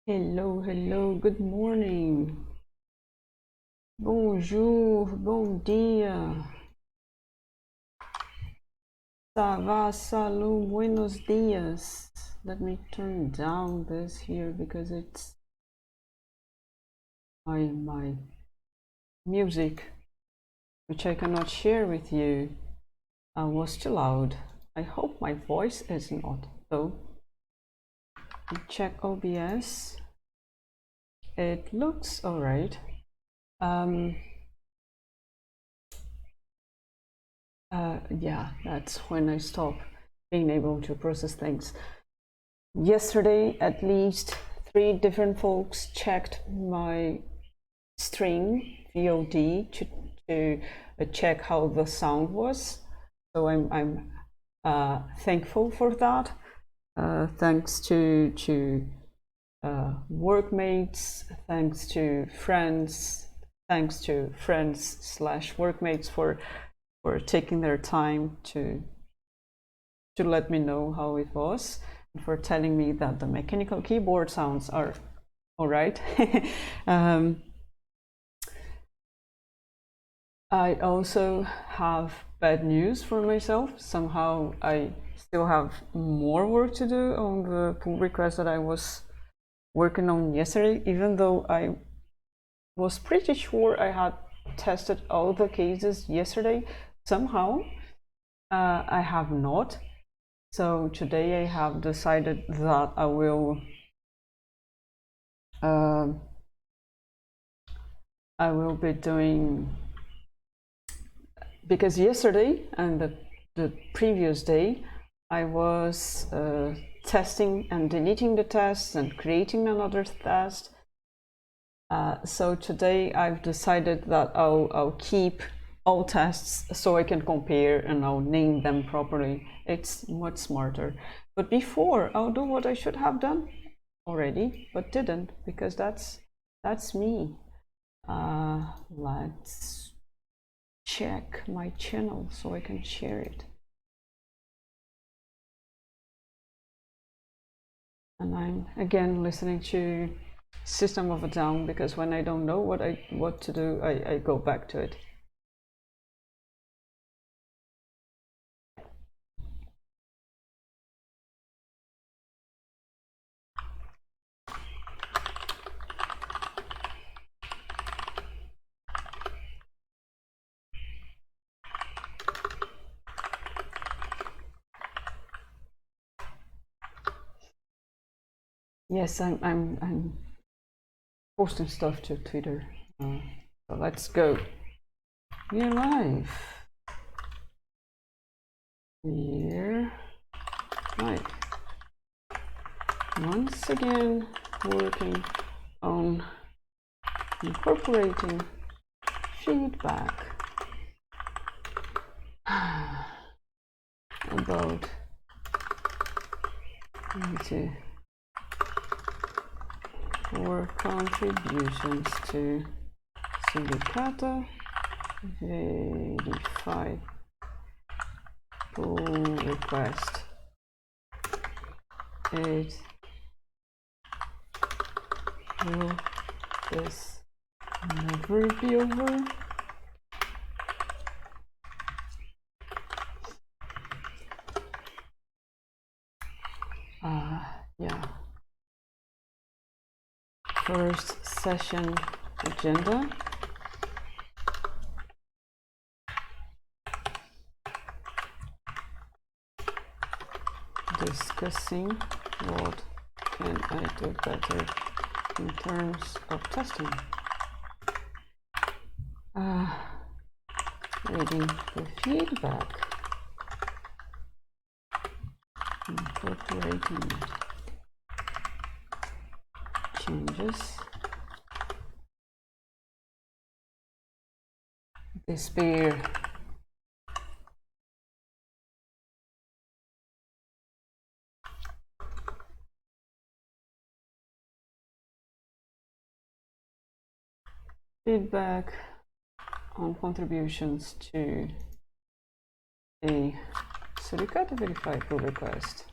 Hello, hello, good morning. Bonjour, bom dia. Ça va, salut, buenos dias. Let me turn down this here because it's my music, which I cannot share with you, was too loud. I hope my voice is not, though. Check OBS. It looks alright. Yeah, that's when I stop being able to process things. Yesterday, at least 3 different folks checked my stream VOD to check how the sound was. So I'm thankful for that. Thanks to workmates, thanks to friends, thanks to friends/workmates for taking their time to let me know how it was, and for telling me that the mechanical keyboard sounds are all right. I also have bad news for myself. Somehow I still have more work to do on the pull request that I was working on yesterday, even though I was pretty sure I had tested all the cases yesterday. Somehow I have not. So today I have decided that I will be doing, because yesterday and the previous day I was testing and deleting the tests and creating another test. So today I've decided that I'll keep all tests so I can compare, and I'll name them properly. It's much smarter. But before, I'll do what I should have done already, but didn't, because that's me. Let's check my channel so I can share it. And I'm again listening to System of a Down, because when I don't know what to do, I go back to it. Yes, I'm posting stuff to Twitter. So let's go. We're live. We're live. Once again, working on incorporating feedback about into for contributions to Sindicata, verify pull request. It will this never be over? Yeah. First session agenda. Discussing what can I do better in terms of testing. Reading the feedback, incorporating changes, despair. Feedback on contributions to a Sindicata Verify pull request.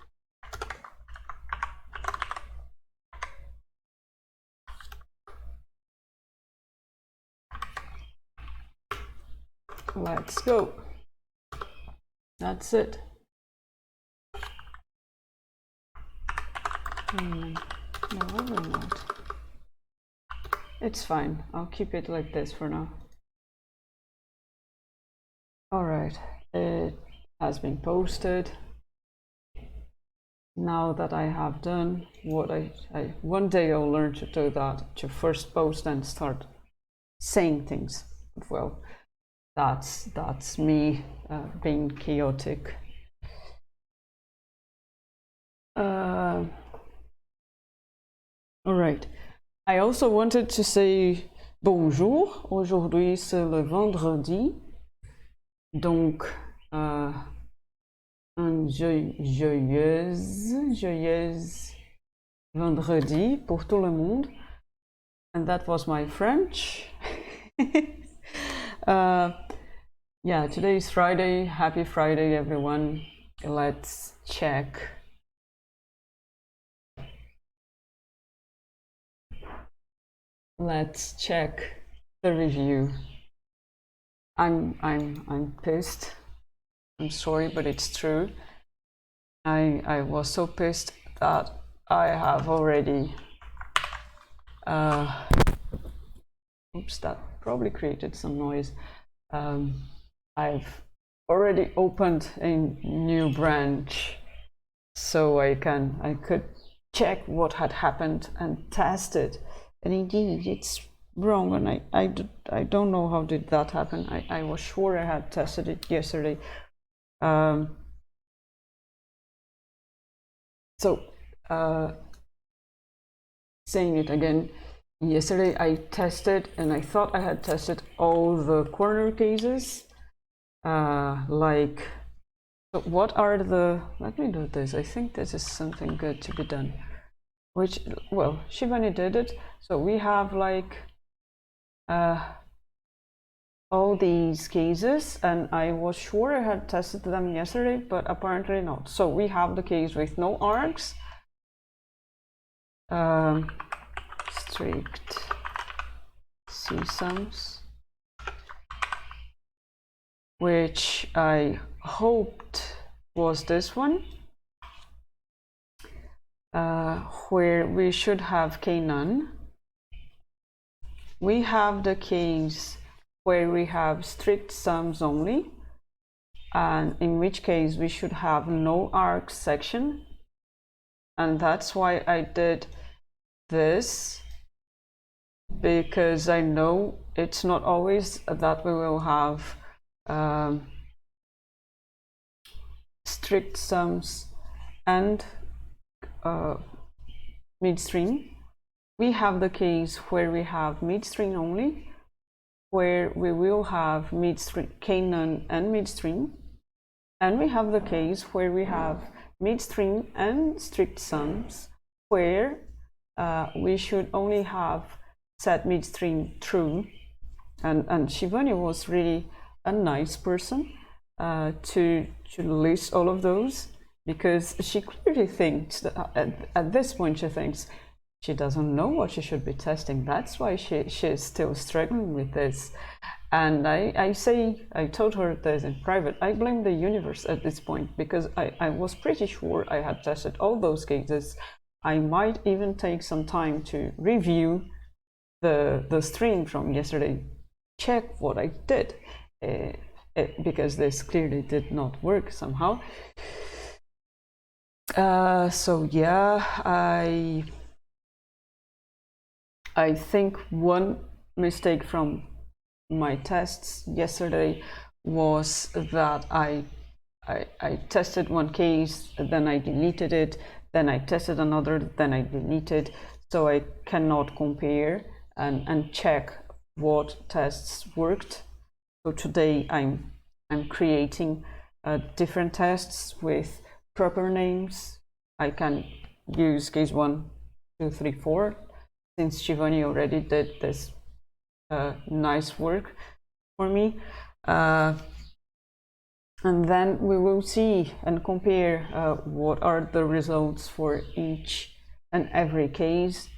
Let's go. That's it. No, I will not. It's fine. I'll keep it like this for now. All right, it has been posted. Now that I have done what I one day I'll learn to do that, to first post and start saying things. Well, that's me being chaotic. All right. I also wanted to say bonjour. Aujourd'hui c'est le vendredi, donc un joyeuse vendredi pour tout le monde. And that was my French. Yeah, today is Friday. Happy Friday, everyone. Let's check. Let's check the review. I'm pissed. I'm sorry, but it's true. I was so pissed that I have already oops, that probably created some noise. I've already opened a new branch so I could check what had happened and test it. And indeed, it's wrong, and I don't know how did that happen. I was sure I had tested it yesterday. Saying it again, yesterday I tested, and I thought I had tested all the corner cases. Like, what are the, let me do this. I think this is something good to be done. Which, well, Shivani did it. So we have like all these cases, and I was sure I had tested them yesterday, but apparently not. So we have the case with no arcs, strict C-sums, which I hoped was this one, where we should have k-none. We have the case where we have strict sums only, and in which case we should have no arc section, and that's why I did this, because I know it's not always that we will have strict sums and midstream. We have the case where we have midstream only, where we will have midstream, k-none and midstream, and we have the case where we have midstream and strict sums, where we should only have set midstream true. And Shivani was really a nice person to list all of those, because she clearly thinks that at this point she thinks she doesn't know what she should be testing. That's why she is still struggling with this. And I told her this in private, I blame the universe at this point, because I was pretty sure I had tested all those cases. I might even take some time to review the stream from yesterday, check what I did, because this clearly did not work somehow. So yeah, I think one mistake from my tests yesterday was that I tested one case, then I deleted it, then I tested another, then I deleted, so I cannot compare and check what tests worked. So today I'm creating different tests with proper names. I can use case 1, 2, 3, 4, since Shivani already did this nice work for me. And then we will see and compare what are the results for each and every case.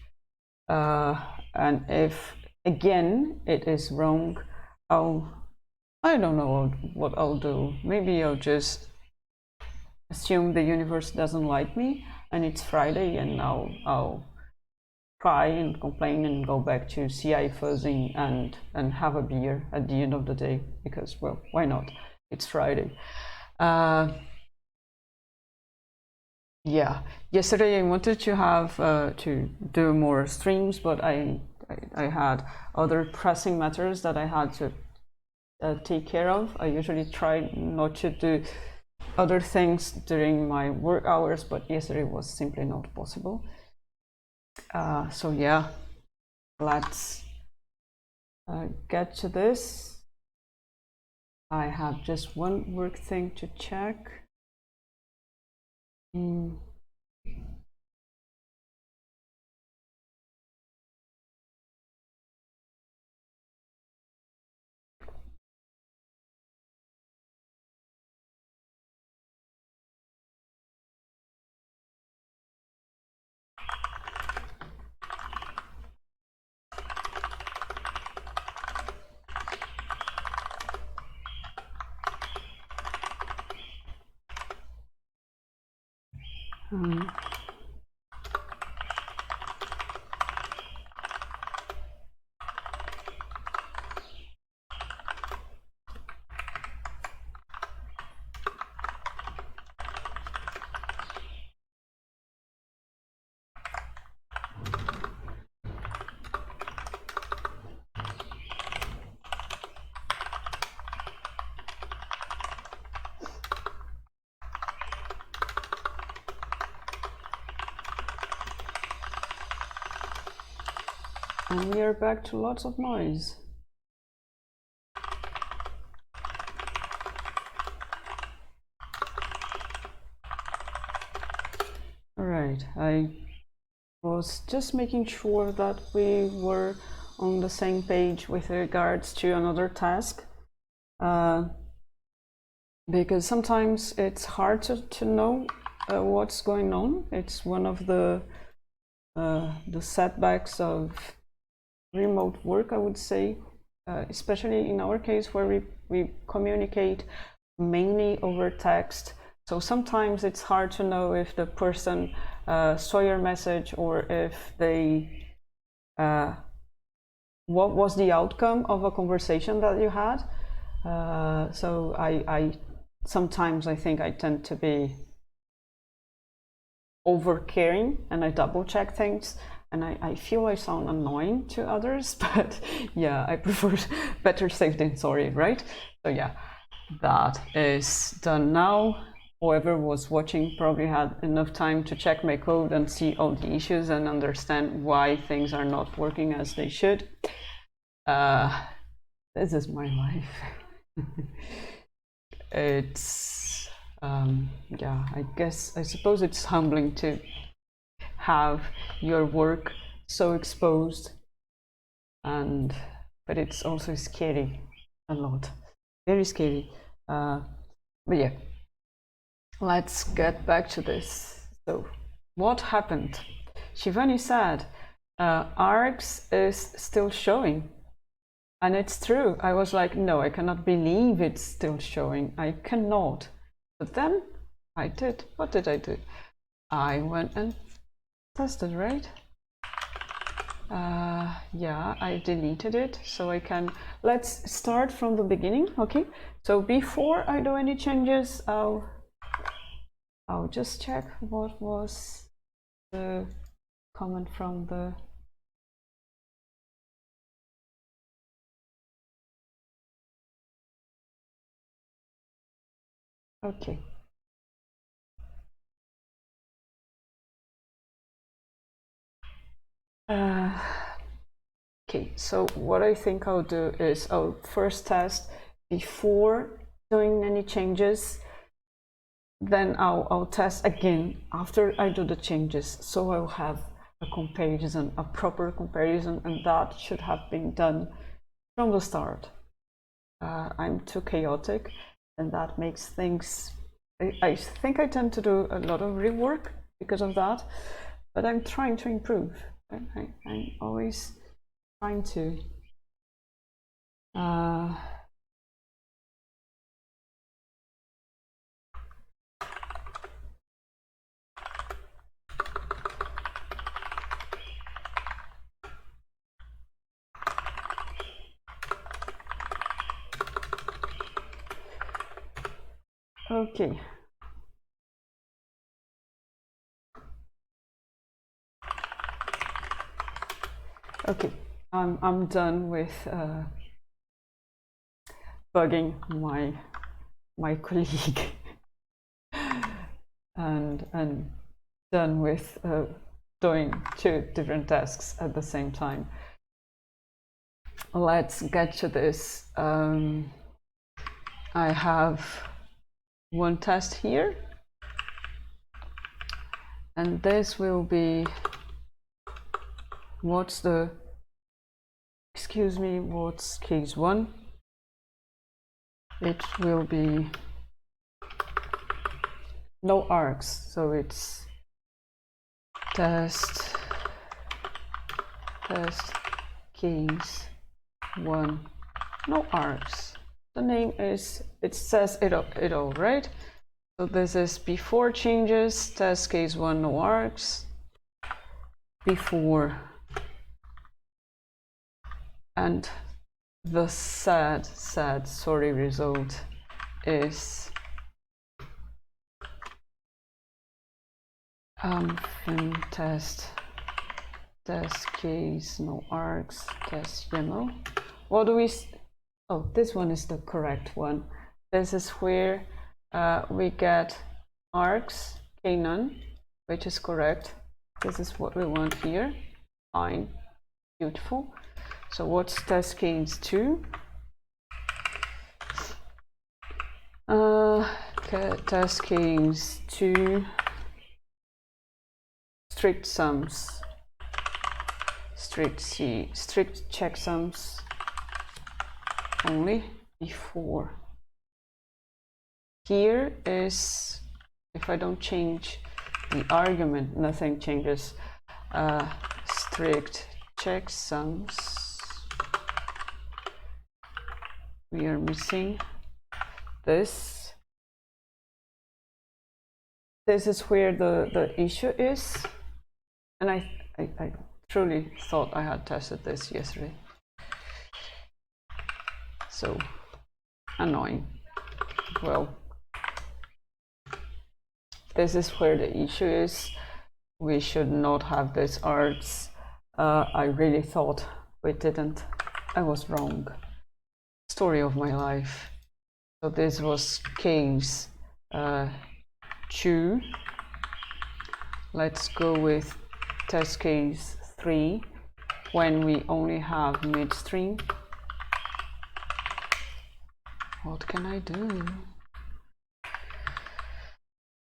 And if again it is wrong, I'll I don't know what I'll do. Maybe I'll just assume the universe doesn't like me and it's Friday, and I'll cry and complain and go back to CI fuzzing and have a beer at the end of the day, because, well, why not? It's Friday. Yeah, yesterday I wanted to have to do more streams, but I had other pressing matters that I had to take care of. I usually try not to do other things during my work hours, but yesterday was simply not possible. So yeah, let's get to this. I have just one work thing to check. And we are back to lots of noise. All right, I was just making sure that we were on the same page with regards to another task, because sometimes it's hard to know what's going on. It's one of the setbacks of remote work, I would say, especially in our case where we communicate mainly over text. So sometimes it's hard to know if the person saw your message, or if they what was the outcome of a conversation that you had. So I sometimes I think I tend to be over caring, and I double check things, and I feel I sound annoying to others, but yeah, I prefer better safe than sorry, right? So yeah, that is done now. Whoever was watching probably had enough time to check my code and see all the issues and understand why things are not working as they should. This is my life. It's yeah, I suppose it's humbling to have your work so exposed, but it's also scary, a lot, very scary. But yeah, let's get back to this. So what happened? Shivani said args is still showing, and it's true. I was like, no, I cannot believe it's still showing. I cannot. But then I did. What did I do? I went and tested, right? Yeah, I deleted it, so I can. Let's start from the beginning, okay? So before I do any changes, I'll just check what was the comment from the. Okay. Okay, so what I think I'll do is I'll first test before doing any changes, then I'll test again after I do the changes, so I'll have a comparison, a proper comparison, and that should have been done from the start. I'm too chaotic, and that makes things. I think I tend to do a lot of rework because of that, but I'm trying to improve. I'm always trying to Okay. Okay, I'm done with bugging my colleague and done with doing 2 different tasks at the same time. Let's get to this. I have 1 test here, and this will be what's case 1. It will be no args, so it's test case 1, no args. The name is, it says it all, right? So this is before changes, test case 1, no args, before, and the sad sorry result is fin test case no args test YAML. What do we? Oh, this one is the correct one. This is where we get args k none, which is correct. This is what we want here. Fine, beautiful. So what's test case 2? Test case 2, strict sums, strict checksums only before. Here is, if I don't change the argument, nothing changes. Strict checksums. We are missing this. This is where the issue is, and I truly thought I had tested this yesterday. So annoying. Well, this is where the issue is. We should not have this args. I really thought we didn't. I was wrong. Story of my life. So this was case 2. Let's go with test case 3 when we only have midstream. What can I do?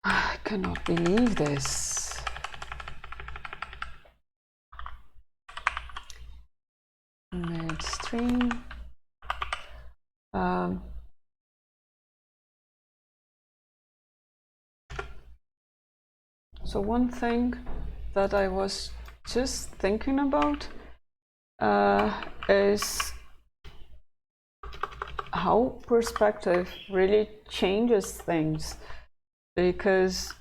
I cannot believe this. Midstream. So one thing that I was just thinking about is how perspective really changes things, because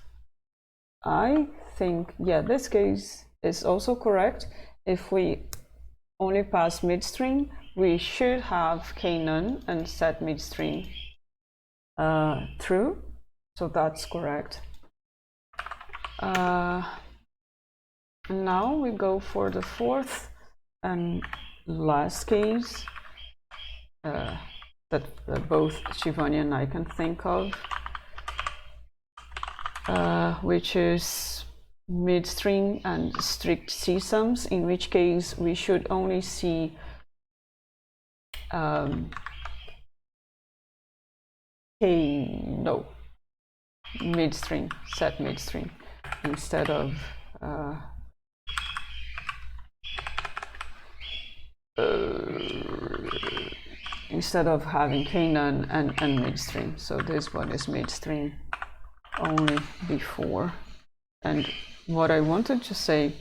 I think, yeah, this case is also correct. If we only pass midstream, we should have k none and set midstream true, so that's correct. Now we go for the 4th and last case that both Shivani and I can think of, which is midstream and strict csums, in which case we should only see midstream, set midstream, instead of having k none and midstream. So this one is midstream only before. And what I wanted to say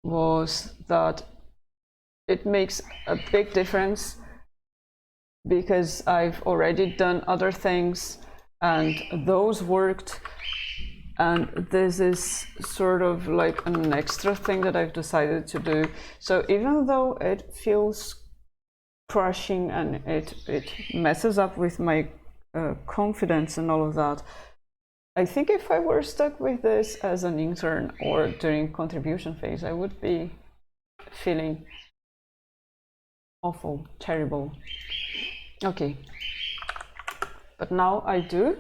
was that it makes a big difference, because I've already done other things and those worked, and this is sort of like an extra thing that I've decided to do. So even though it feels crushing and it messes up with my confidence and all of that. I think if I were stuck with this as an intern or during contribution phase, I would be feeling awful, terrible. Okay, but now I do.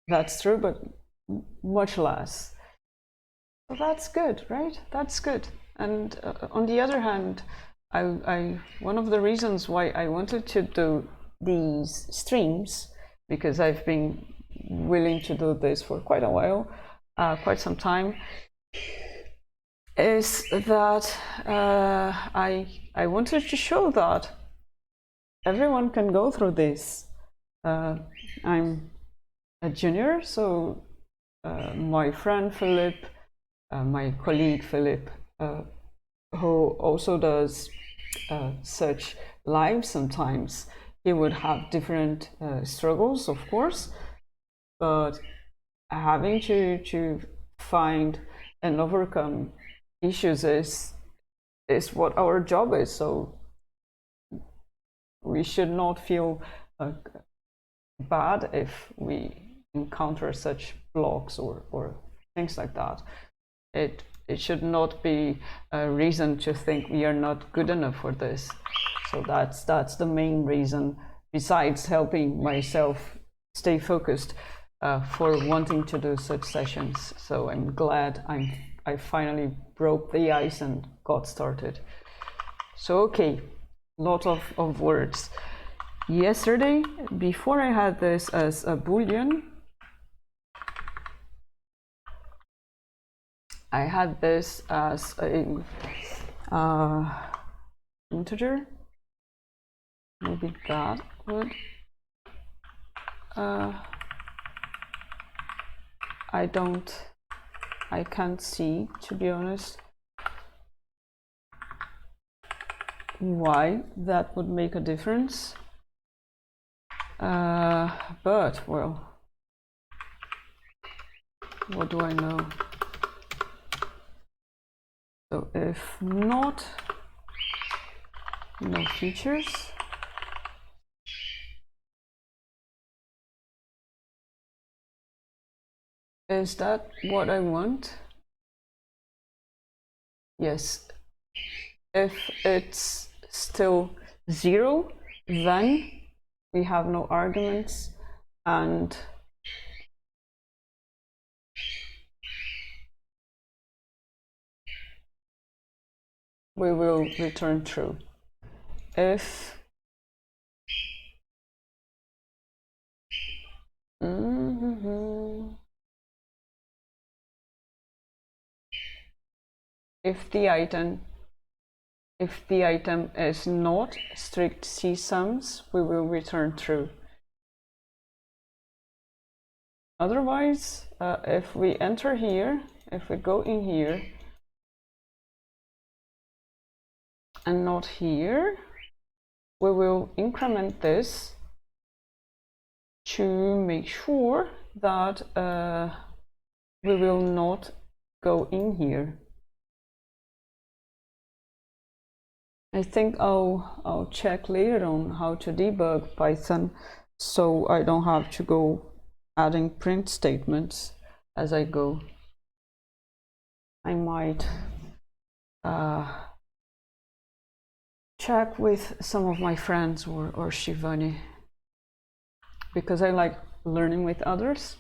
That's true, but much less. So that's good, right? That's good. And on the other hand, one of the reasons why I wanted to do these streams, because I've been willing to do this for quite a while, quite some time, is that I wanted to show that everyone can go through this. I'm a junior, so my friend Philip, my colleague Philip, who also does such live sometimes, he would have different struggles, of course, but having to find and overcome issues is what our job is. So we should not feel bad if we encounter such blocks or things like that. It should not be a reason to think we are not good enough for this. So that's the main reason, besides helping myself stay focused, for wanting to do such sessions. So I'm glad I finally broke the ice and got started. So okay, lot of words. Yesterday, before I had this as a boolean, I had this as a integer. Maybe that would. I can't see, to be honest, why that would make a difference. But, well, what do I know? So if not, no features. Is that what I want? Yes. If it's still 0, then we have no arguments and we will return true. If if the item is not strict C sums, we will return true. Otherwise, if we enter here, if we go in here and not here, we will increment this to make sure that we will not go in here. I think I'll check later on how to debug Python, so I don't have to go adding print statements as I go. I might check with some of my friends or Shivani, because I like learning with others.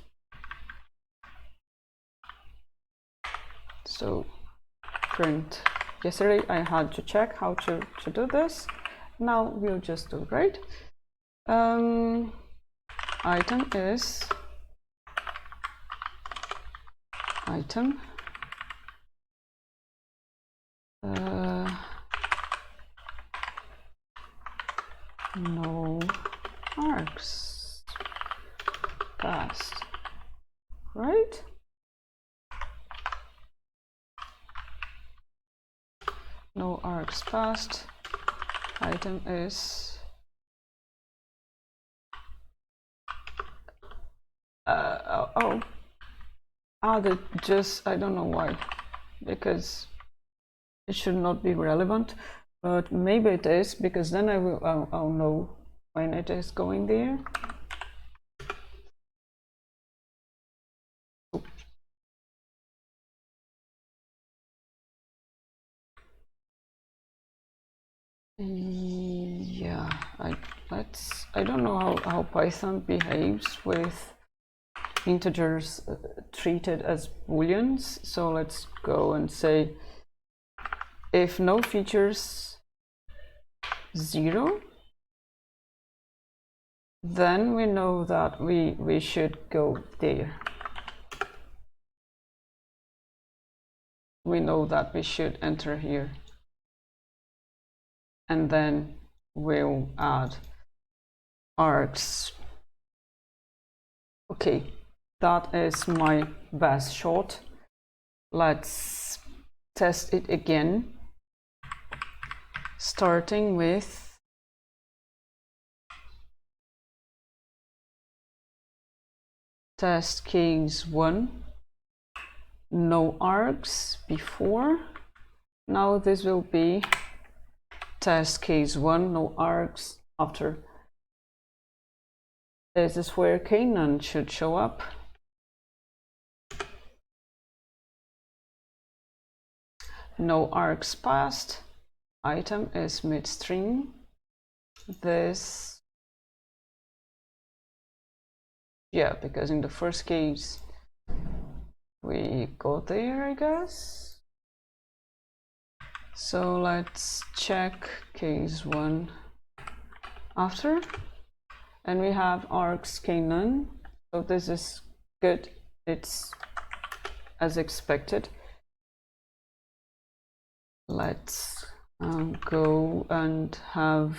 So print. Yesterday I had to check how to do this. Now we'll just do, right? Item is item. No args passed, right? No args passed. Item is just, I don't know why, because it should not be relevant, but maybe it is, because then I'll know when it is going there. I don't know how Python behaves with integers treated as booleans. So let's go and say if no features 0, then we know that we should go there. We know that we should enter here. And then we'll add args. Okay, that is my best shot. Let's test it again, starting with test case 1, no args before. Now this will be test case 1, no args after. This is where Canaan should show up. No args passed. Item is midstream. This, yeah, because in the first case we got there, I guess. So let's check case 1 after, and we have args Canaan. So this is good. It's as expected. Let's go and have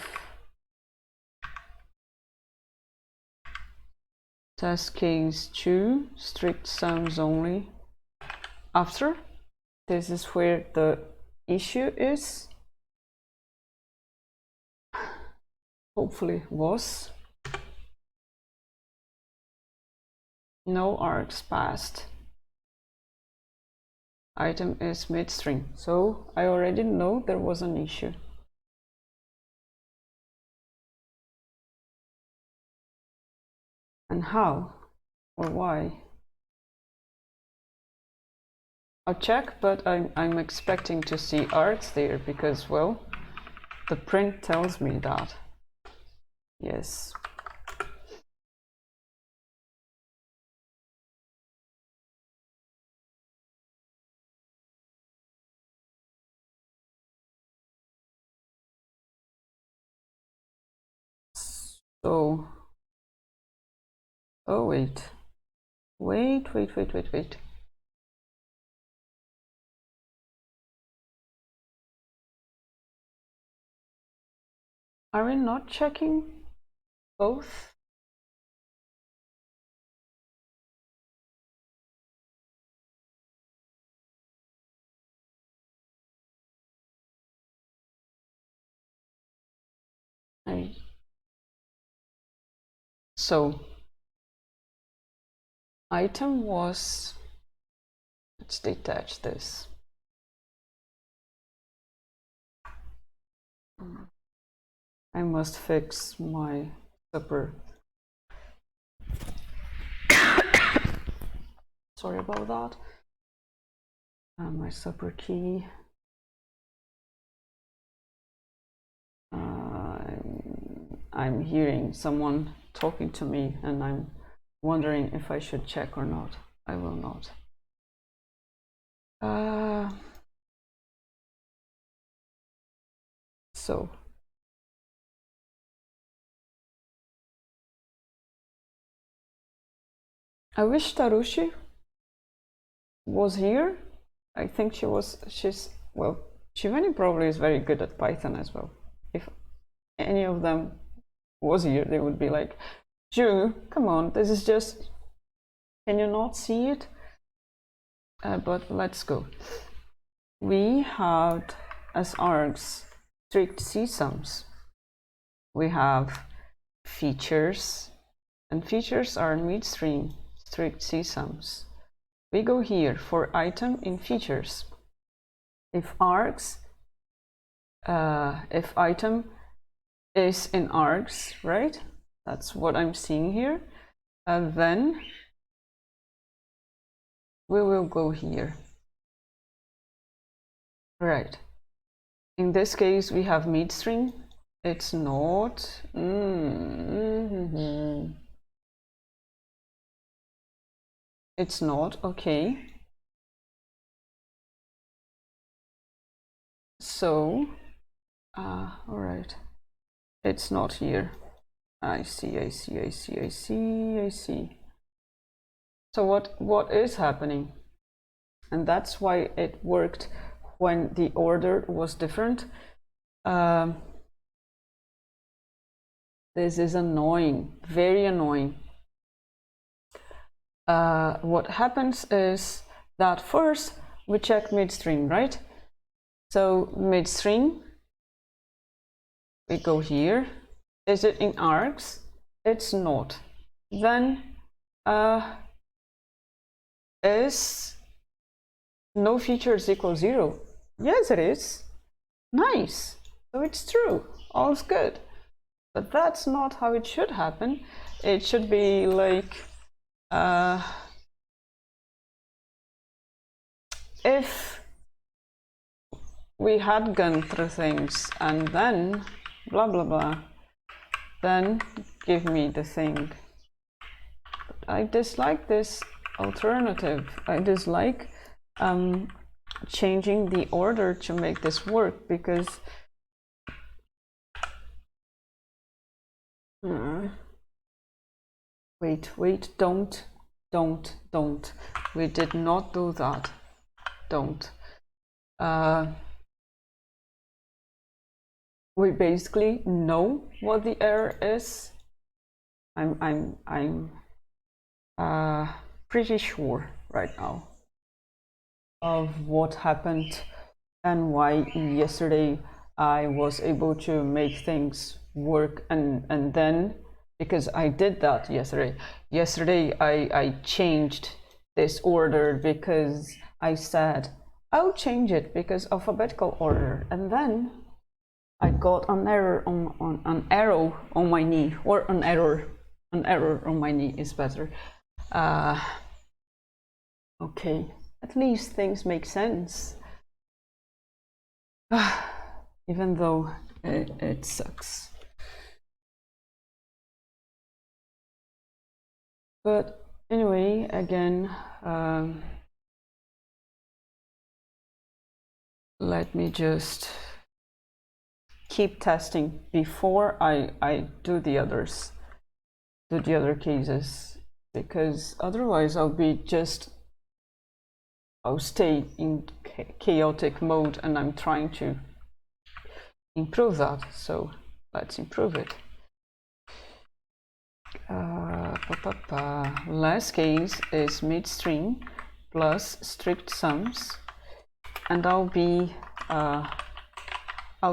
test case 2, strict sums only after. This is where the issue is. Hopefully was. No args passed. Item is midstream. So I already know there was an issue. And how or why? I'll check, but I'm expecting to see args there because, well, the print tells me that. Yes. So, oh wait. Are we not checking both? So item was, let's detach this. I must fix my supper. Sorry about that. My supper key. I'm hearing someone talking to me and I'm wondering if I should check or not. I will not. So I wish Tarushi was here. I think well, Shivani probably is very good at Python as well. If any of them was here, they would be like, Ju, come on, this is just, can you not see it? But let's go. We had as args strict csums. We have features, and features are midstream strict csums. We go here for item in features. If args, if item is in args, right? That's what I'm seeing here. Then we will go here. Right. In this case, we have midstream. It's not. It's not. Okay. So, all right. It's not here. I see. So what is happening? And that's why it worked when the order was different. This is annoying, very annoying. What happens is that first we check midstream, right? So midstream, we go here. Is it in args? It's not. Then is no features equal 0? Yes, it is. Nice. So it's true. All's good. But that's not how it should happen. It should be like if we had gone through things and then blah blah blah, then give me the thing. But I dislike this alternative. I dislike changing the order to make this work, because wait, don't. We did not do that. Don't. We basically know what the error is. I'm pretty sure right now of what happened and why yesterday I was able to make things work, and then because I did that yesterday. Yesterday I changed this order because I said I'll change it because alphabetical order, and then I got an error on an arrow on my knee, or an error on my knee is better. Okay, at least things make sense, even though it sucks. But anyway, again, let me just keep testing before I do the other cases, because otherwise I'll stay in chaotic mode, and I'm trying to improve that. So let's improve it. Last case is midstream plus strict sums, and I'll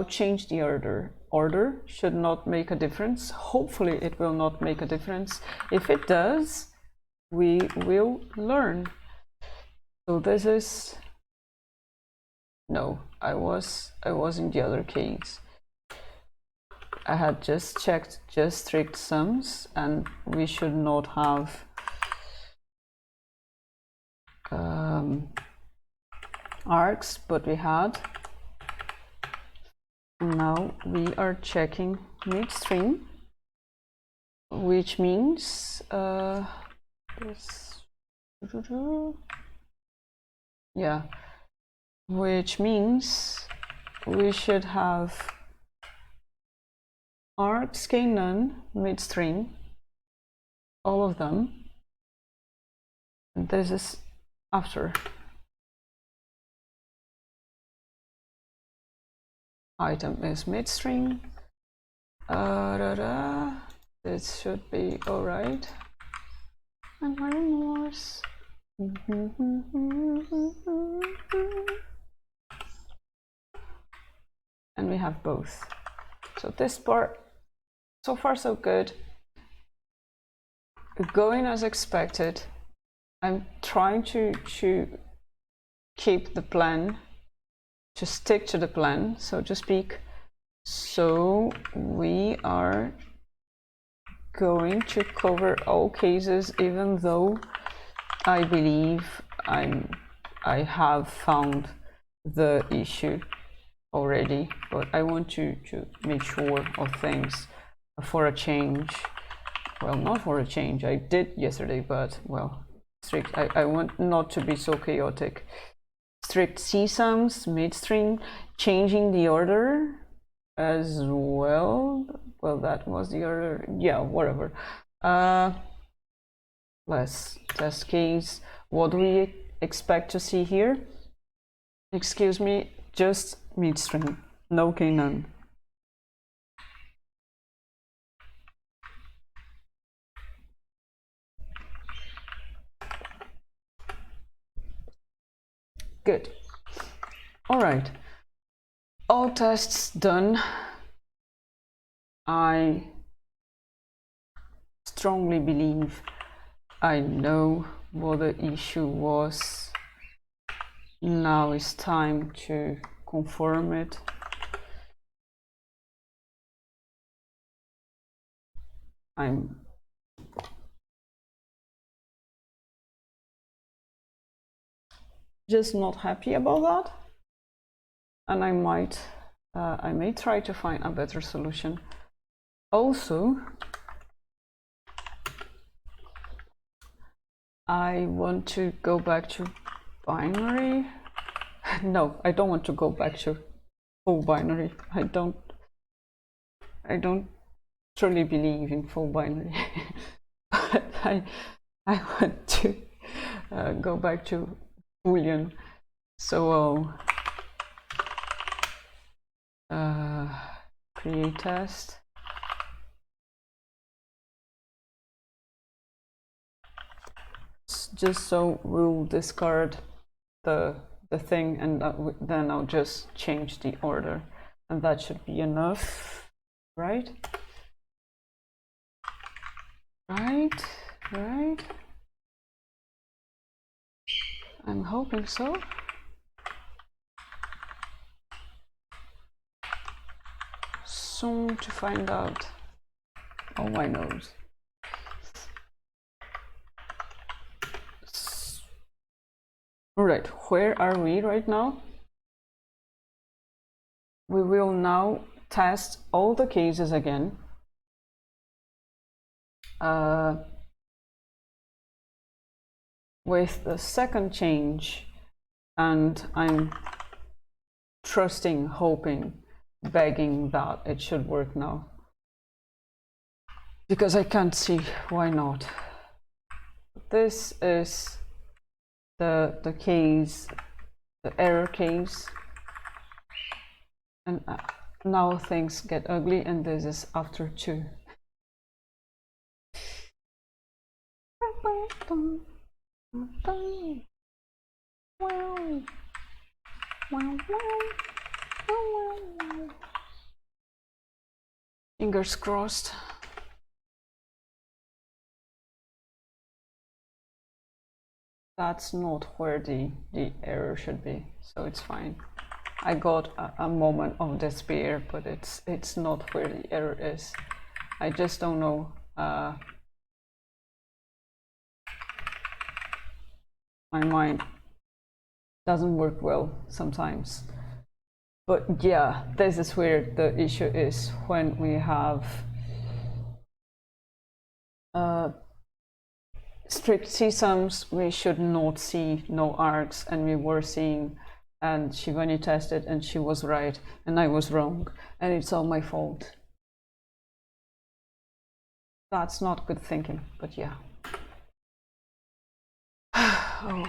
change the order. Order should not make a difference. Hopefully it will not make a difference. If it does, we will learn. So this is, no, I was in the other case. I had just checked just strict sums, and we should not have args, but we had. Now we are checking midstream, which means which means we should have args k none midstream, all of them. And this is after. Item is midstream. This should be all right. And my remorse. And we have both. So this part, so far so good. Going as expected. I'm trying to keep the plan, to stick to the plan, so to speak. So we are going to cover all cases, even though I believe I have found the issue. already, but I want to make sure of things for a change. Well, not for a change, I did yesterday, but well, strict. I want not to be so chaotic. Strict CSUMs, midstream, changing the order as well. Well, that was the order. Yeah, whatever. Let's test case. What do we expect to see here? Excuse me, just midstream, no K-none. Good. All right. All tests done. I strongly believe I know what the issue was. Now it's time to confirm it. I'm just not happy about that, and I may try to find a better solution. Also, I want to go back to binary. No, I don't want to go back to full binary. I don't truly believe in full binary. But I want to go back to Boolean. So create test. Just so we'll discard the thing, and then I'll just change the order, and that should be enough, right? Right. I'm hoping so. Soon to find out. Oh my nose. All right, where are we right now? We will now test all the cases again. With the second change, and I'm trusting, hoping, begging that it should work now, because I can't see why not. This is the case, the error case, and now things get ugly, and this is after 2. Fingers crossed. That's not where the error should be, so it's fine. I got a moment of despair, but it's not where the error is. I just don't know. My mind doesn't work well sometimes. But yeah, this is where the issue is when we have strict CSUMs. We should not see no args, and we were seeing, and Shivani tested and she was right and I was wrong, and it's all my fault. That's not good thinking, but yeah. Oh.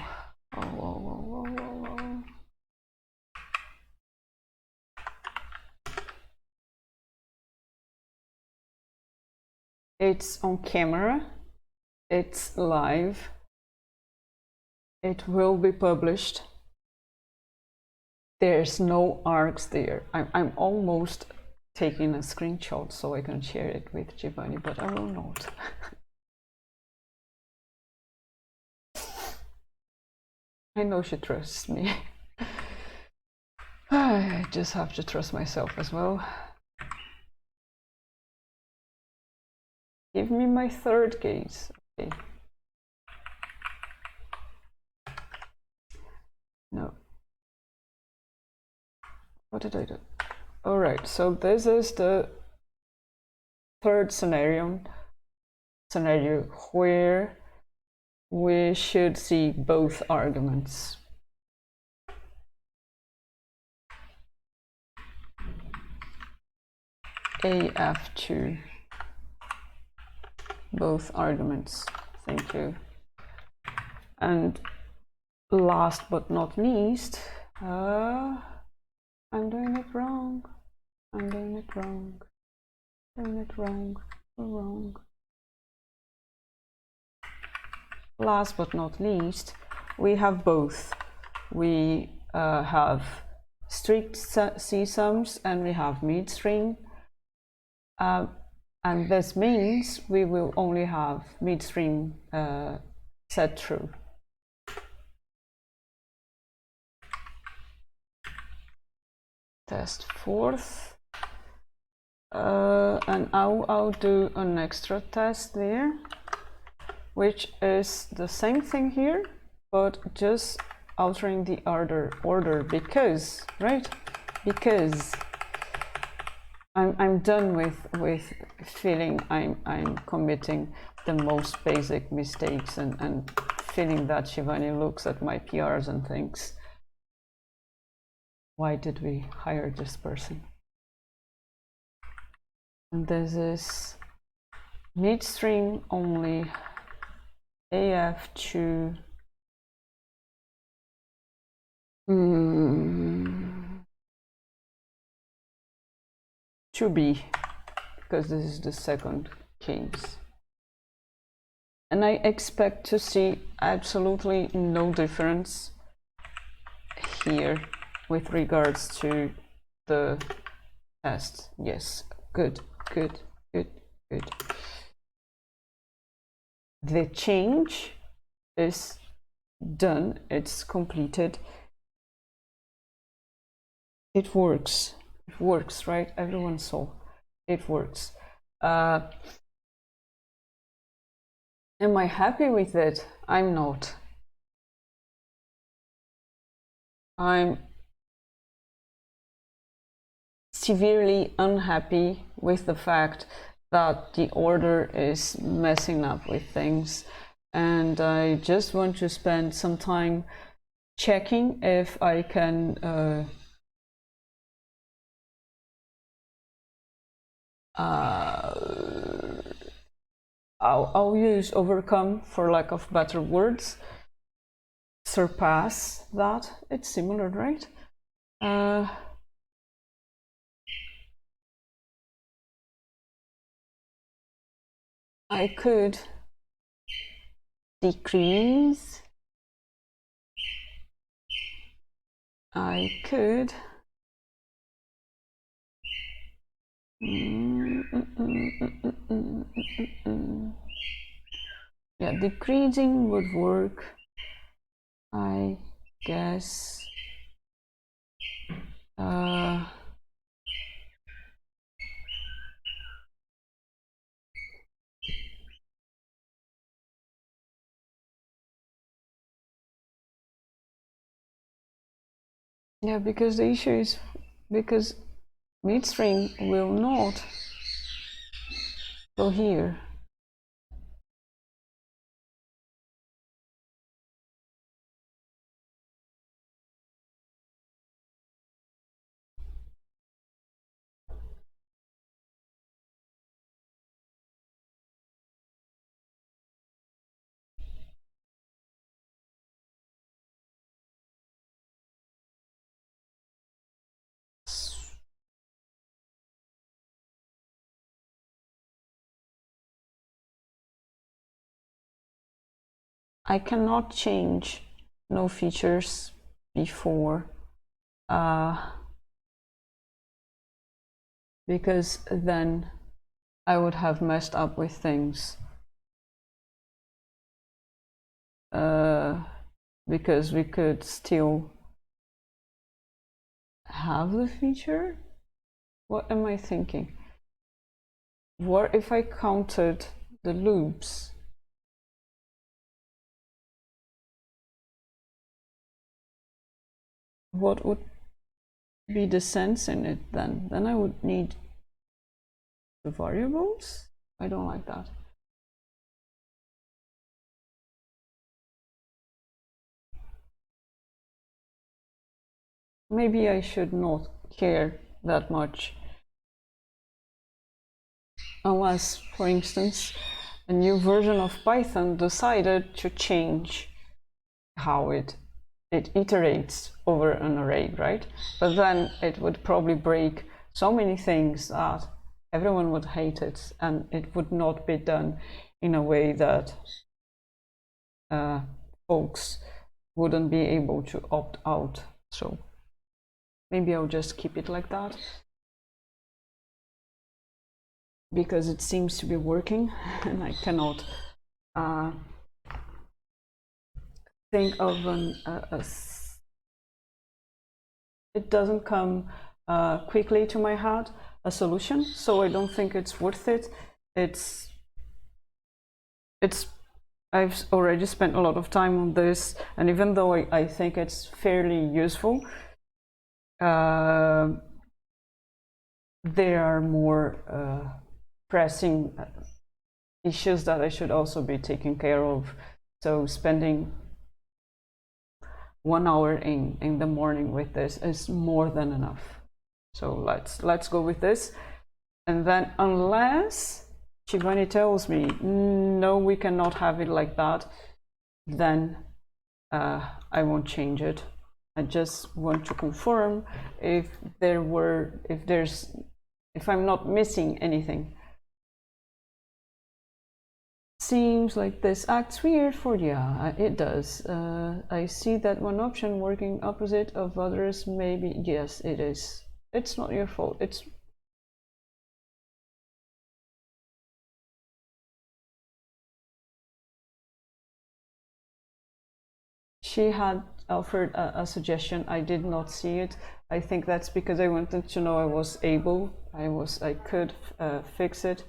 It's on camera, it's live, it will be published. There's no args there. I'm almost taking a screenshot so I can share it with Giovanni, but I will not. I know she trusts me. I just have to trust myself as well. Give me my third case. Okay. No. What did I do? All right, so this is the third scenario where we should see both arguments. AF2, both arguments. Thank you. And last but not least, I'm doing it wrong. I'm doing it wrong. Doing it wrong. Wrong. Last but not least, we have both. We have strict C-sums and we have mid-string. And this means we will only have mid-string set true. Test fourth. And I'll do an extra test there, which is the same thing here, but just altering the order because, right? Because I'm done with feeling I'm committing the most basic mistakes and feeling that Shivani looks at my PRs and thinks, why did we hire this person? And this is mid-string only, AF2. To be, because this is the second case. And I expect to see absolutely no difference here with regards to the test. Yes, good, good, good, good. The change is done, it's completed. It works. It works, right? Everyone saw. It works. Am I happy with it? I'm not. I'm severely unhappy with the fact that the order is messing up with things. And I just want to spend some time checking if I can I'll use overcome for lack of better words. Surpass that. It's similar, right? I could decrease. I could yeah, decreasing would work, I guess. Yeah, because the issue is because mid-string will not go here. I cannot change no features before because then I would have messed up with things. Because we could still have the feature. What am I thinking? What if I counted the loops? What would be the sense in it then I would need the variables. I don't like that. Maybe I should not care that much unless, for instance, a new version of Python decided to change how it iterates over an array, right? But then it would probably break so many things that everyone would hate it, and it would not be done in a way that folks wouldn't be able to opt out. So maybe I'll just keep it like that, because it seems to be working and I cannot think of it doesn't come quickly to my head, a solution, so I don't think it's worth it. I've already spent a lot of time on this, and even though I think it's fairly useful, there are more pressing issues that I should also be taking care of. So spending 1 hour in the morning with this is more than enough. So let's go with this. And then unless Shivani tells me, no, we cannot have it like that, then I won't change it. I just want to confirm if I'm not missing anything. Seems like this acts weird for you. Yeah, it does. I see that one option working opposite of others. Maybe yes, it is. It's not your fault. She had offered a suggestion. I did not see it. I think that's because I wanted to know I was able. I could fix it.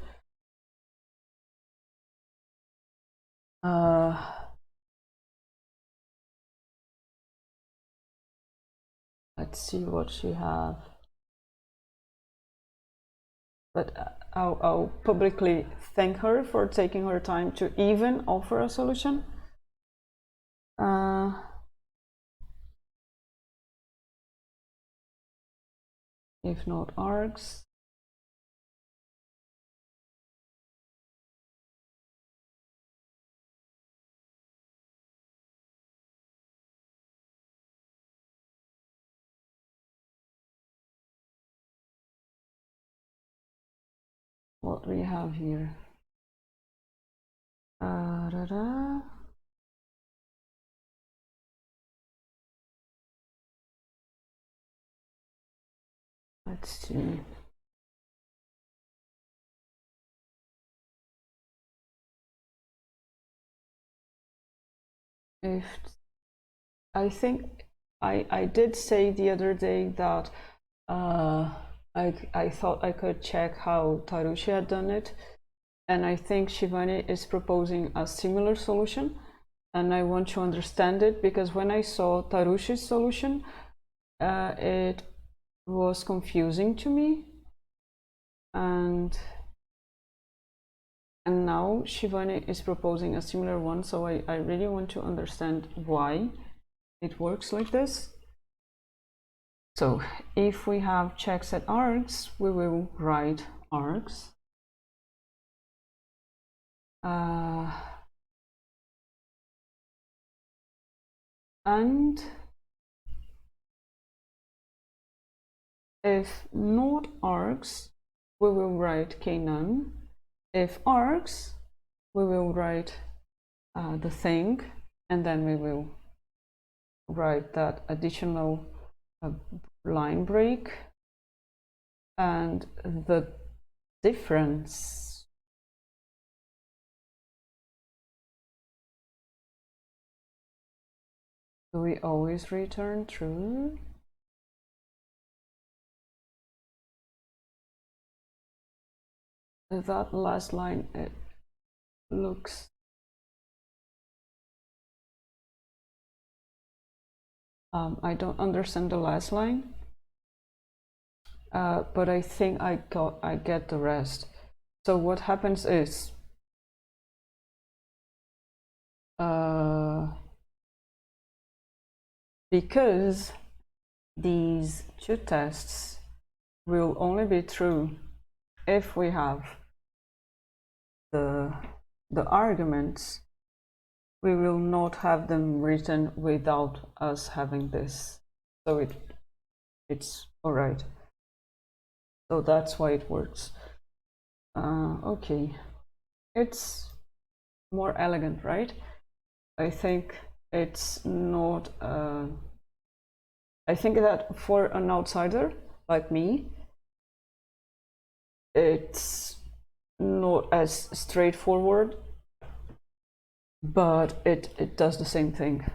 Let's see what she have. But I'll publicly thank her for taking her time to even offer a solution. If not args. What we have here. Let's see. If I think I did say the other day that I thought I could check how Tarushi had done it, and I think Shivani is proposing a similar solution, and I want to understand it, because when I saw Tarushi's solution, it was confusing to me, and now Shivani is proposing a similar one, so I really want to understand why it works like this. So if we have checks at args, we will write args. And if not args, we will write knone. If args, we will write the thing, and then we will write that additional line break, and the difference do we always return true? That last line, it looks I don't understand the last line. but I think I get the rest. So what happens is because these two tests will only be true if we have the arguments, we will not have them written without us having this. So it's all right. So that's why it works. Okay, it's more elegant, right? I think it's not. I think that for an outsider like me, it's not as straightforward, but it does the same thing.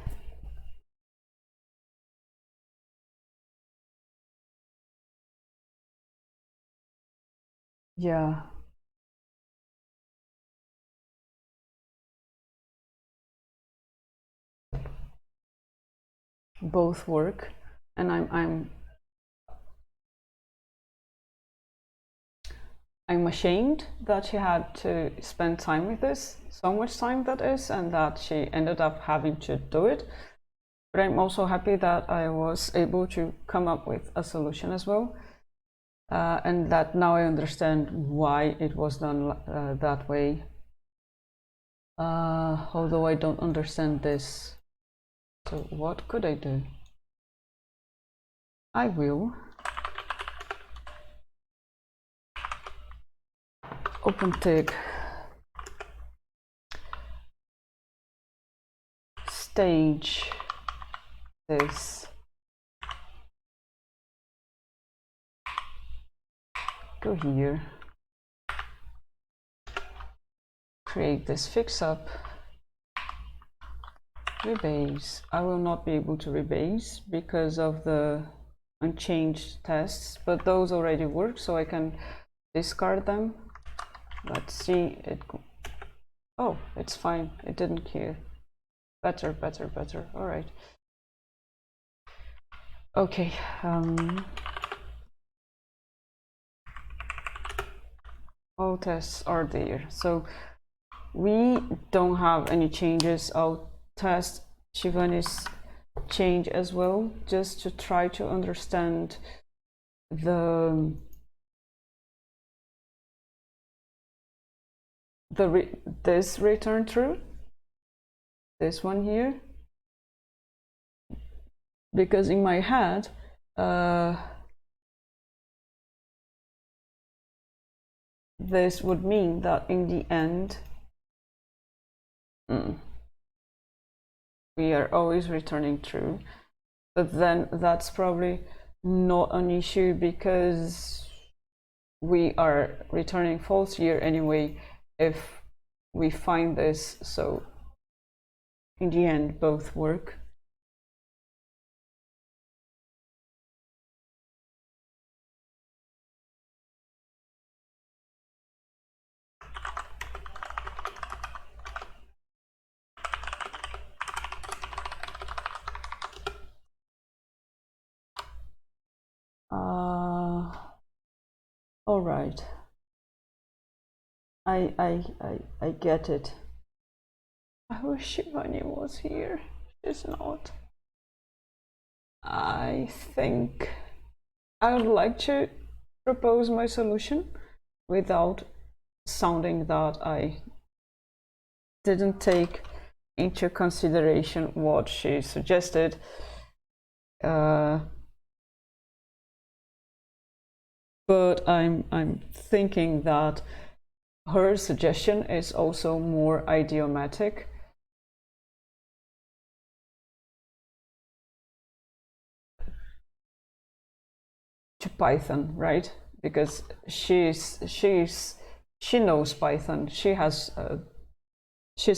Yeah. Both work, and I'm ashamed that she had to spend time with this, so much time that is, and that she ended up having to do it. But I'm also happy that I was able to come up with a solution as well, and that now I understand why it was done that way. Although I don't understand this. So what could I do? I will OpenTIG stage this, go here, create this fix up, rebase. I will not be able to rebase because of the unchanged tests, but those already work, so I can discard them. Let's see it. Oh, it's fine. It didn't care. Better. All right. Okay. All tests are there. So we don't have any changes. I'll test Shivani's change as well, just to try to understand this return true, this one here, because in my head this would mean that in the end we are always returning true, but then that's probably not an issue because we are returning false here anyway if we find this, so in the end both work. All right. I get it. I wish Shivani was here. She's not. I think I would like to propose my solution without sounding that I didn't take into consideration what she suggested. But I'm thinking that her suggestion is also more idiomatic. To Python, right? Because she knows Python. She's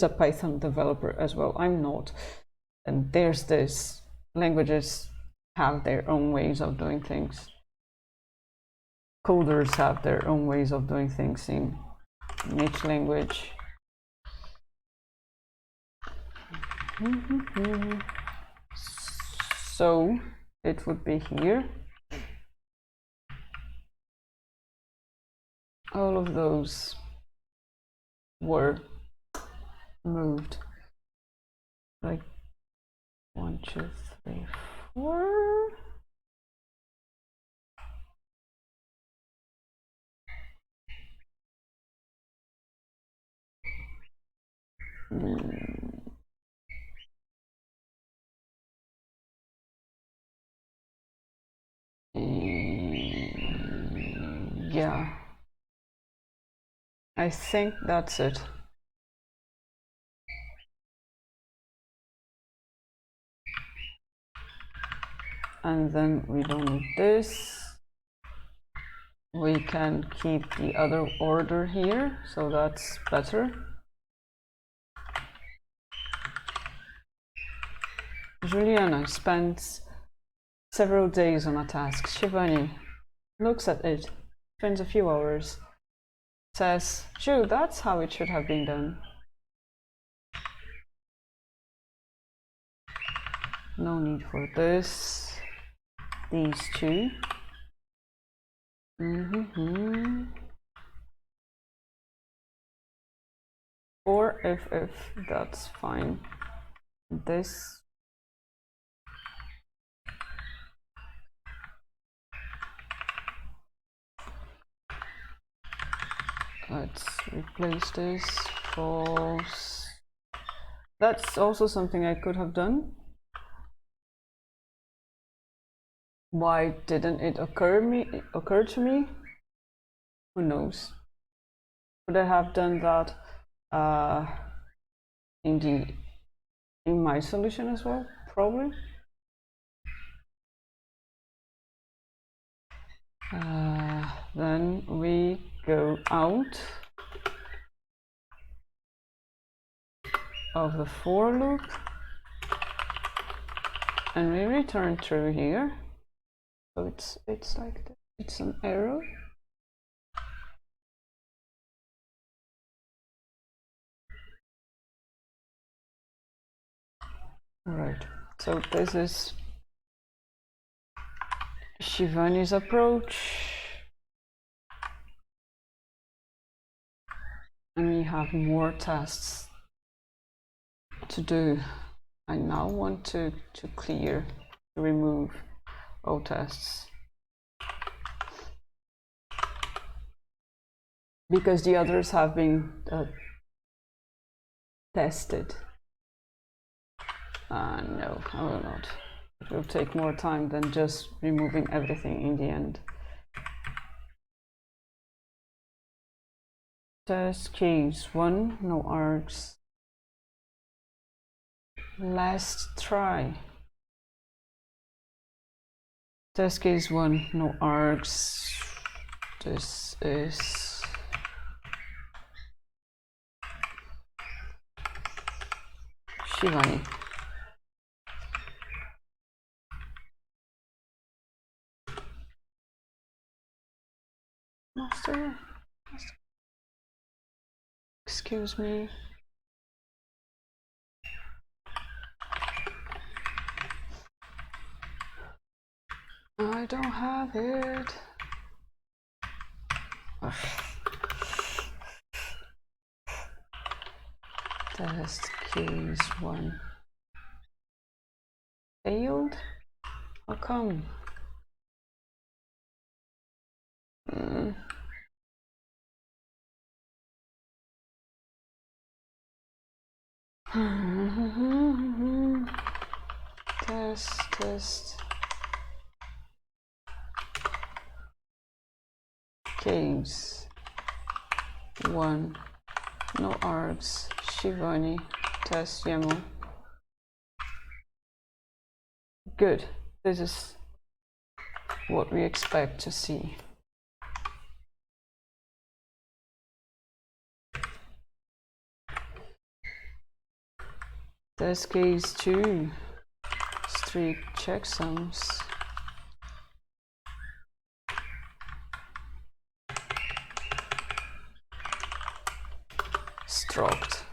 a Python developer as well. I'm not. And there's this, languages have their own ways of doing things. Coders have their own ways of doing things in each language. So it would be here. all of those were moved. Like 1, 2, 3, 4. Yeah, I think that's it. And then we don't need this. We can keep the other order here, so that's better. Juliana spends several days on a task. Shivani looks at it, spends a few hours, says, Ju, that's how it should have been done. No need for this. These two. Or if that's fine. This. Let's replace this. False. That's also something I could have done. Why didn't it occur to me? Who knows? Could I have done that in my solution as well? Probably. Then we go out of the for loop and we return through here. So it's like this. It's an arrow. Right. So this is Shivani's approach. And we have more tests to do. I now want to remove all tests. Because the others have been tested. No, I will not. It will take more time than just removing everything in the end. Test case 1, no args. Last try. Test case 1, no args. This is Shivani. Master. Excuse me. I don't have it. Ugh. Test case 1 failed. How come? Test. Case 1, no args. Shivani, test YAML. Good. This is what we expect to see. Test case 2, strict checksums. Struct.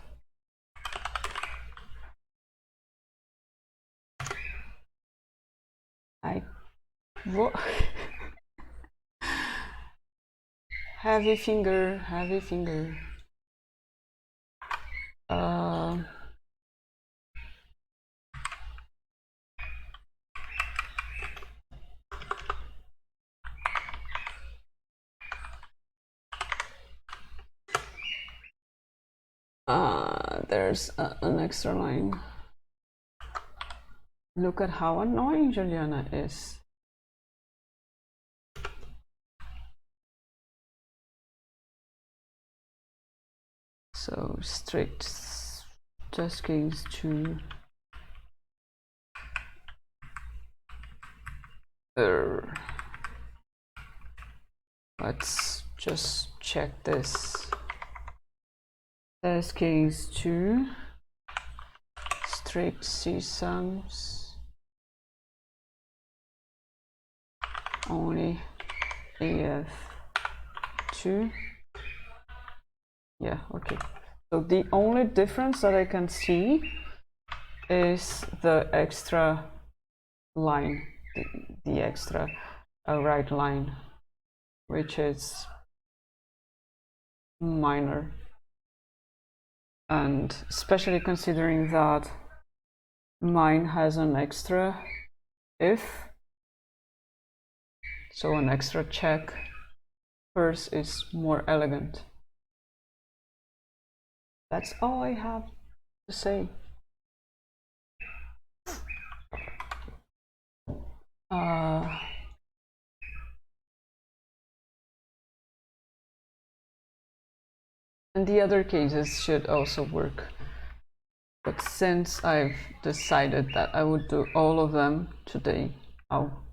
What? heavy finger, heavy finger. There's an extra line. Look at how annoying Juliana is. So strict test case 2. Let's just check this. Test case 2. Strict C-sums. Only AF2. Yeah, okay. So the only difference that I can see is the extra line, the extra right line, which is minor. And especially considering that mine has an extra if, so an extra check, hers is more elegant. That's all I have to say. And the other cases should also work. But since I've decided that I would do all of them today, I'll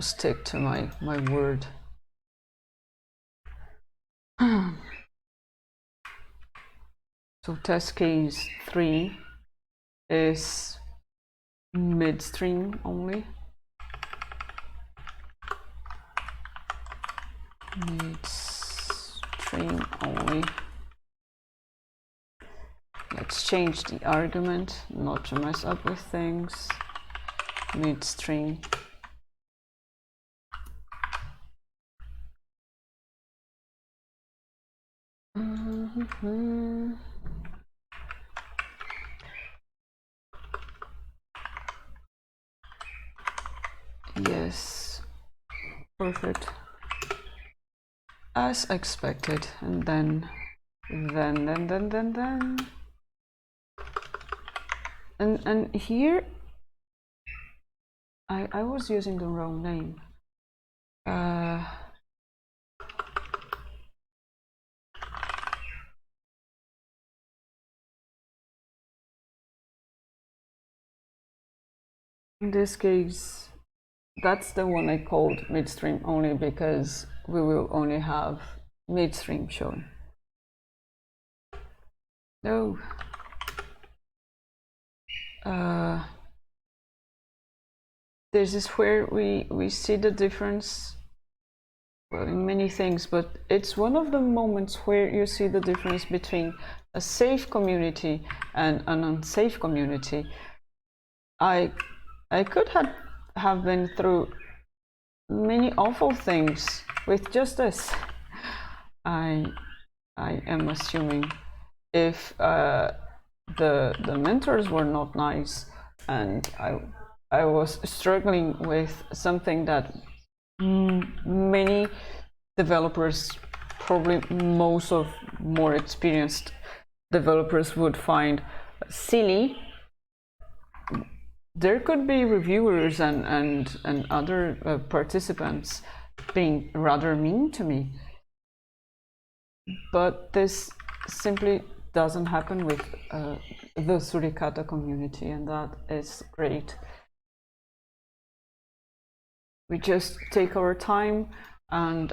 stick to my word. So test case 3 is midstream only. Midstream only. Let's change the argument, not to mess up with things. Midstream. Yes, perfect. As expected, and then. And here, I was using the wrong name. In this case, that's the one I called midstream only because we will only have midstream shown. No. This is where we see the difference, well, in many things, but it's one of the moments where you see the difference between a safe community and an unsafe community. I could have been through many awful things with just this. I am assuming if the mentors were not nice and I was struggling with something that many developers, probably most of more experienced developers, would find silly. There could be reviewers and other participants being rather mean to me, but this simply doesn't happen with the Suricata community, and that is great. We just take our time and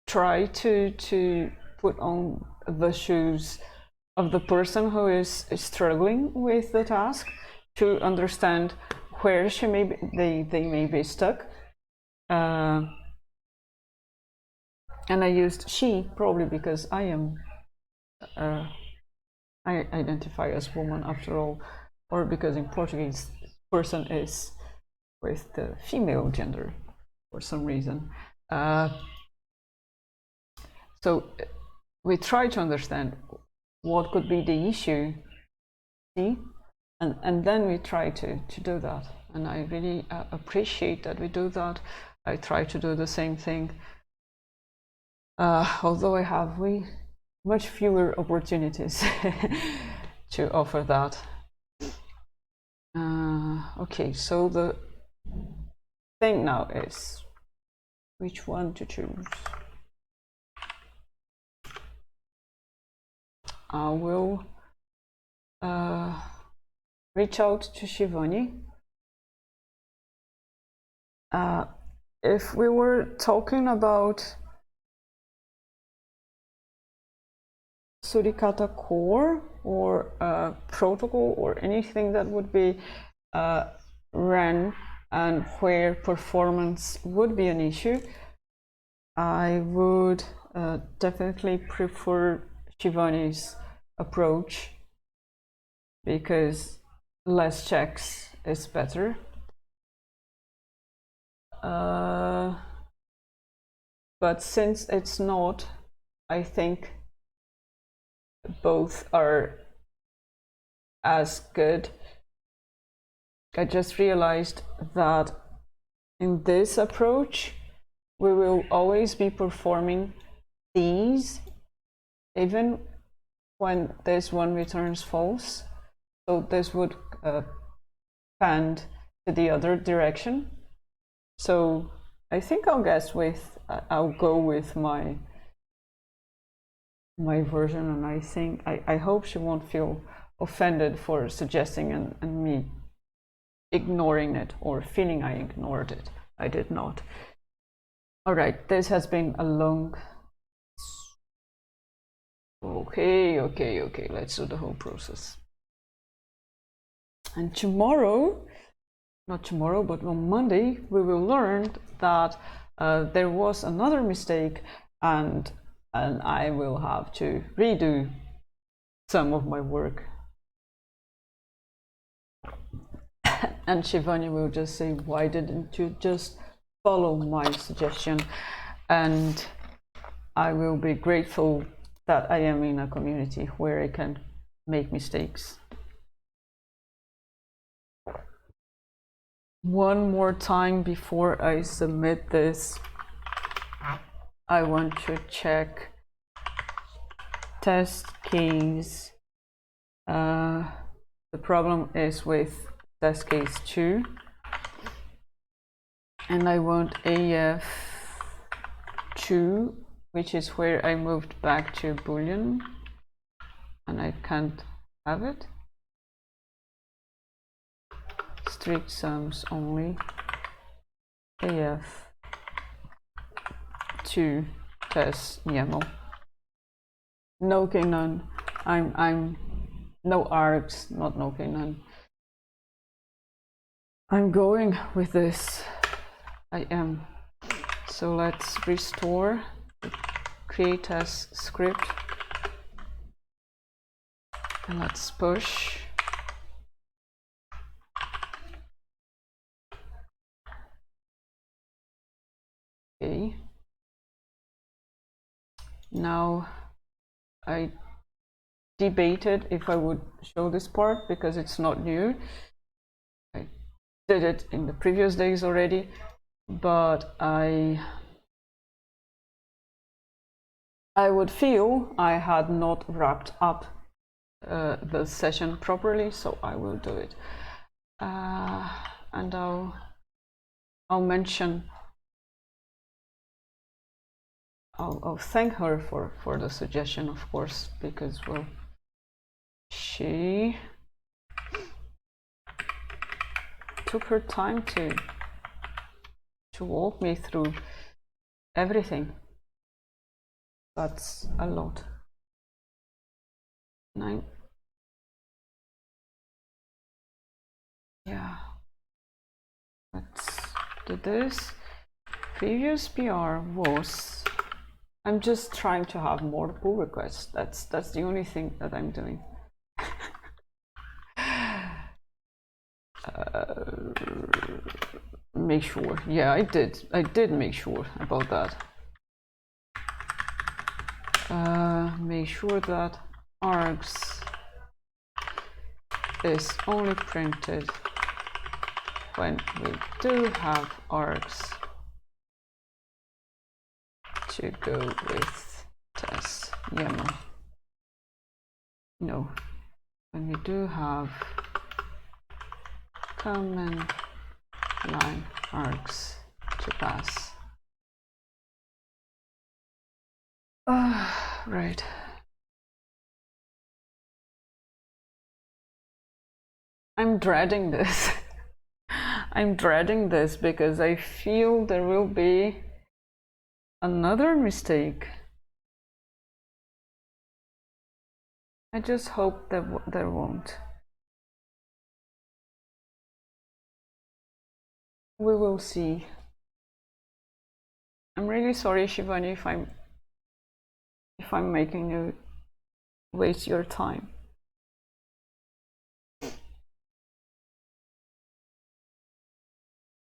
try to put on the shoes of the person who is struggling with the task, to understand where they may be stuck. And I used she probably because I identify as woman after all, or because in Portuguese person is with the female gender. for some reason. So we try to understand what could be the issue, see? And then we try to do that. And I really appreciate that we do that. I try to do the same thing. Although I have much fewer opportunities to offer that. Okay, so the thing now is which one to choose. I will reach out to Shivani. If we were talking about Suricata core or protocol or anything that would be ran and where performance would be an issue, I would definitely prefer Shivani's approach, because less checks is better. But since it's not, I think both are as good. I just realized that in this approach, we will always be performing these, even when this one returns false. So this would pand to the other direction. So I think I'll go with my version, and I think I hope she won't feel offended for suggesting and me ignoring it or feeling I ignored it. I did not. All right, this has been a long. Okay, let's do the whole process. And tomorrow, not tomorrow, but on Monday, we will learn that there was another mistake, and I will have to redo some of my work. And Shivani will just say, why didn't you just follow my suggestion? And I will be grateful that I am in a community where I can make mistakes. One more time before I submit this, I want to check test case. The problem is with test case 2, and I want AF2, which is where I moved back to Boolean, and I can't have it. Strict sums only. AF2 test YAML. No Knon. I'm no args, not no Knon. I'm going with this. I am. So let's restore the create as script, and let's push. Okay. Now I debated if I would show this part because it's not new. I did it in the previous days already, but I would feel I had not wrapped up the session properly, so I will do it. And I'll mention, I'll thank her for the suggestion, of course, because, well, she took her time to walk me through everything. That's a lot. Yeah, let's do this. Previous PR was, I'm just trying to have more pull requests. That's the only thing that I'm doing. make sure. Yeah, I did make sure about that. Make sure that args is only printed when we do have args to go with test YAML. No, when we do have command line args to pass. Right. I'm dreading this. I'm dreading this because I feel there will be another mistake. I just hope that there won't. We will see. I'm really sorry, Shivani, if I'm making you waste your time.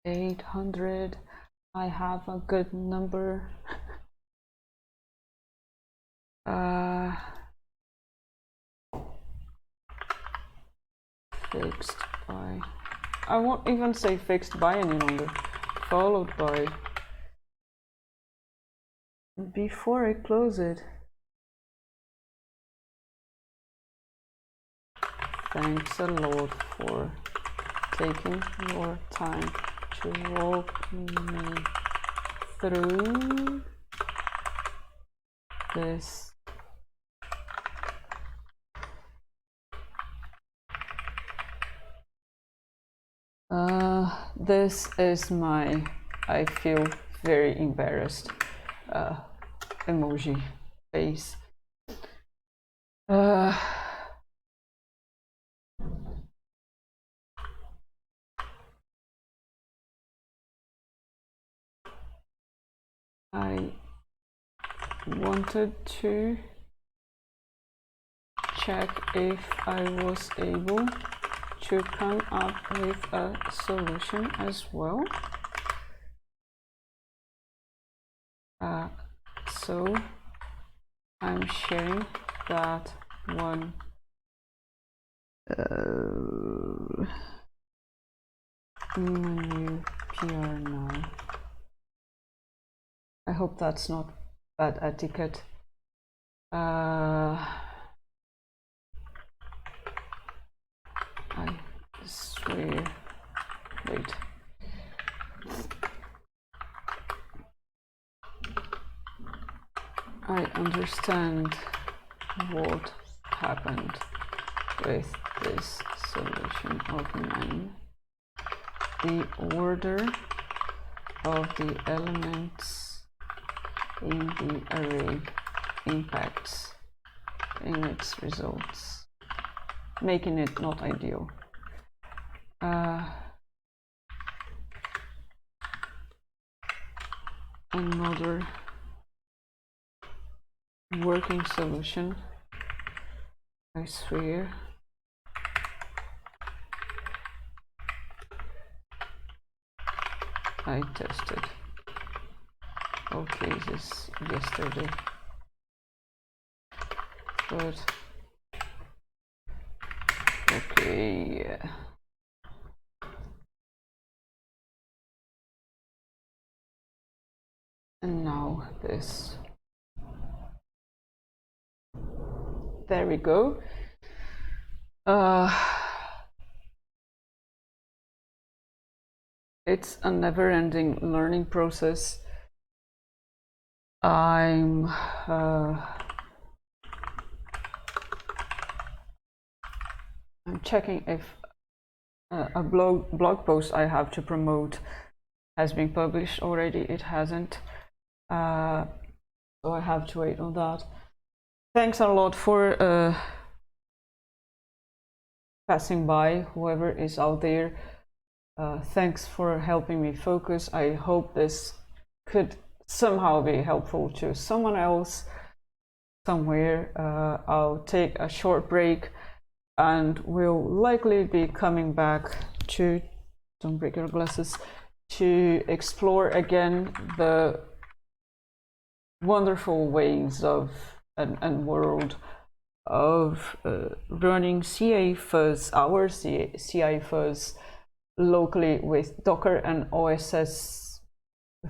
800. I have a good number. Fixed by. I won't even say fixed by any longer. Followed by. Before I close it. Thanks a lot for taking your time to walk me through this. This is my, I feel very embarrassed emoji face. I wanted to check if I was able to come up with a solution as well. So I'm sharing that one. New PR now. I hope that's not bad etiquette. I swear. Wait. I understand what happened with this solution of 9. The order of the elements in the array impacts in its results, making it not ideal. Another working solution, I swear. I tested all cases yesterday, but okay. And now this. There we go. It's a never-ending learning process. I'm checking if a blog post I have to promote has been published already. It hasn't, so I have to wait on that. Thanks a lot for passing by, whoever is out there. Thanks for helping me focus. I hope this could somehow be helpful to someone else somewhere. I'll take a short break and we'll likely be coming back to, don't break your glasses, to explore again the wonderful ways of and world of running CI fuzz, our CI fuzz locally with Docker and OSS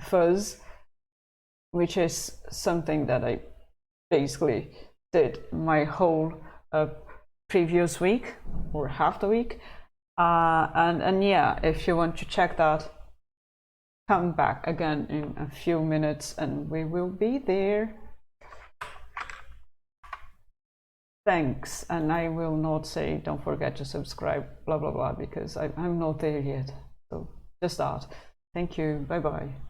fuzz, which is something that I basically did my whole previous week or half the week. And yeah, if you want to check that, come back again in a few minutes and we will be there. Thanks, and I will not say don't forget to subscribe, blah blah blah, because I'm not there yet. So just that. Thank you. Bye bye.